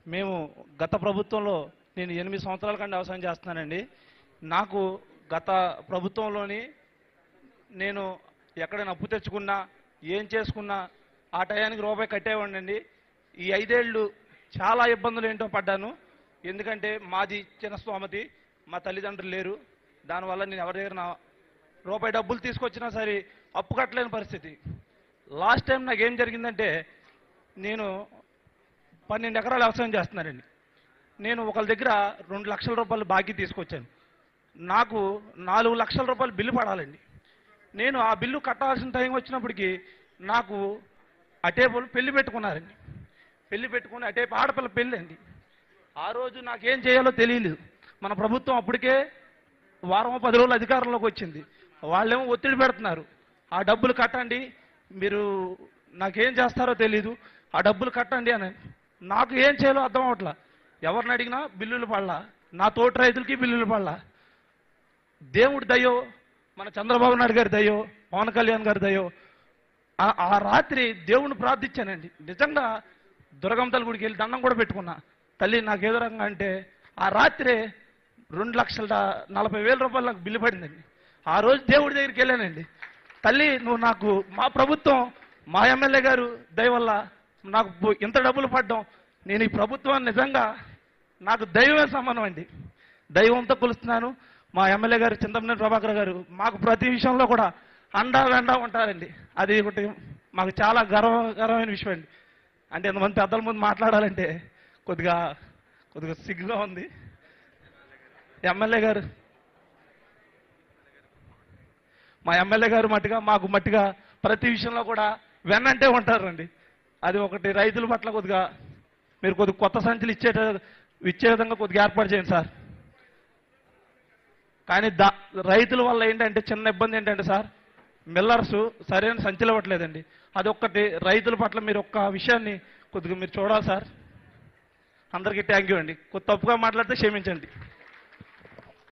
మేము గత ప్రభుత్వంలో నేను 8 సంవత్సరాల కంటే వ్యవసాయం చేస్తున్నానండి. నాకు గత ప్రభుత్వంలోని నేను ఎక్కడైనా అప్పు తెచ్చుకున్నా ఏం చేసుకున్నా ఆ టయానికి రూపాయి కట్టేవాడినండి. ఈ 5 ఏళ్ళు చాలా ఇబ్బందులు ఏంటో పడ్డాను. ఎందుకంటే మాది చిన్న స్తోమతి, మా తల్లిదండ్రులు లేరు. దానివల్ల నేను ఎవరి దగ్గర రూపాయి డబ్బులు తీసుకొచ్చినా సరే అప్పు కట్టలేని పరిస్థితి. లాస్ట్ టైం నాకు ఏం జరిగిందంటే, నేను 12 ఎకరాల వ్యవసాయం చేస్తున్నానండి. నేను ఒకళ్ళ దగ్గర 2 లక్షల రూపాయలు బాకీ తీసుకొచ్చాను. నాకు 4 లక్షల రూపాయలు బిల్లు పడాలండి. నేను ఆ బిల్లు కట్టాల్సిన టైం వచ్చినప్పటికీ నాకు అటేపులు పెళ్లి పెట్టుకున్నారండి. పెళ్లి పెట్టుకుని అటేపు ఆడపిల్ల పెళ్ళి అండి. ఆ రోజు నాకేం చేయాలో తెలియలేదు. మన ప్రభుత్వం అప్పటికే వారం 10 రోజులు అధికారంలోకి వచ్చింది. వాళ్ళేమో ఒత్తిడి పెడుతున్నారు, ఆ డబ్బులు కట్టండి, మీరు నాకేం చేస్తారో తెలీదు, ఆ డబ్బులు కట్టండి అని. నాకు ఏం చేయాలో అర్థం అవట్లా. ఎవరిని అడిగినా బిల్లులు పడలా, నా తోటి రైతులకి బిల్లులు పడలా. దేవుడి దయో, మన చంద్రబాబు నాయుడు గారి దయో, పవన్ కళ్యాణ్ గారి దయో, ఆ రాత్రి దేవుణ్ణి ప్రార్థించానండి. నిజంగా దుర్గమ్మ గుడికి వెళ్ళి దండం కూడా పెట్టుకున్నా. తల్లి నాకు ఏదో రకంగా అంటే ఆ రాత్రే 2,40,000 రూపాయలు నాకు బిల్లు పడిందండి. ఆ రోజు దేవుడి దగ్గరికి వెళ్ళానండి. తల్లి నువ్వు నాకు, మా ప్రభుత్వం, మా ఎమ్మెల్యే గారు దయ వల్ల నాకు ఇంత డబ్బులు పడ్డం, నేను ఈ ప్రభుత్వాన్ని నిజంగా నాకు దైవమే సమానం అండి. దైవంతో కొలుస్తున్నాను. మా ఎమ్మెల్యే గారు చింతమనేని ప్రభాకర్ గారు మాకు ప్రతి విషయంలో కూడా అండా వెండా ఉంటారండి. అది ఒకటి మాకు చాలా గర్వకరమైన విషయం అండి. అంటే ఎంతమంది పెద్దల ముందు మాట్లాడాలంటే కొద్దిగా సిగ్గుగా ఉంది. ఎమ్మెల్యే గారు, మా ఎమ్మెల్యే గారు మాకు మట్టిగా ప్రతి విషయంలో కూడా వెన్నంటే ఉంటారండి. అది ఒకటి. రైతుల పట్ల కొద్దిగా మీరు కొత్త సంచులు ఇచ్చే విధంగా కొద్దిగా ఏర్పాటు చేయండి సార్. కానీ రైతుల వల్ల ఏంటంటే చిన్న ఇబ్బంది ఏంటంటే సార్, మిల్లర్స్ సరైన సంచులు ఇవ్వట్లేదండి. అదొక్కటి. రైతుల పట్ల మీరు ఒక్క విషయాన్ని కొద్దిగా మీరు చూడాలి సార్. అందరికీ థ్యాంక్ యూ అండి. కొద్ది తప్పుగా మాట్లాడితే క్షమించండి.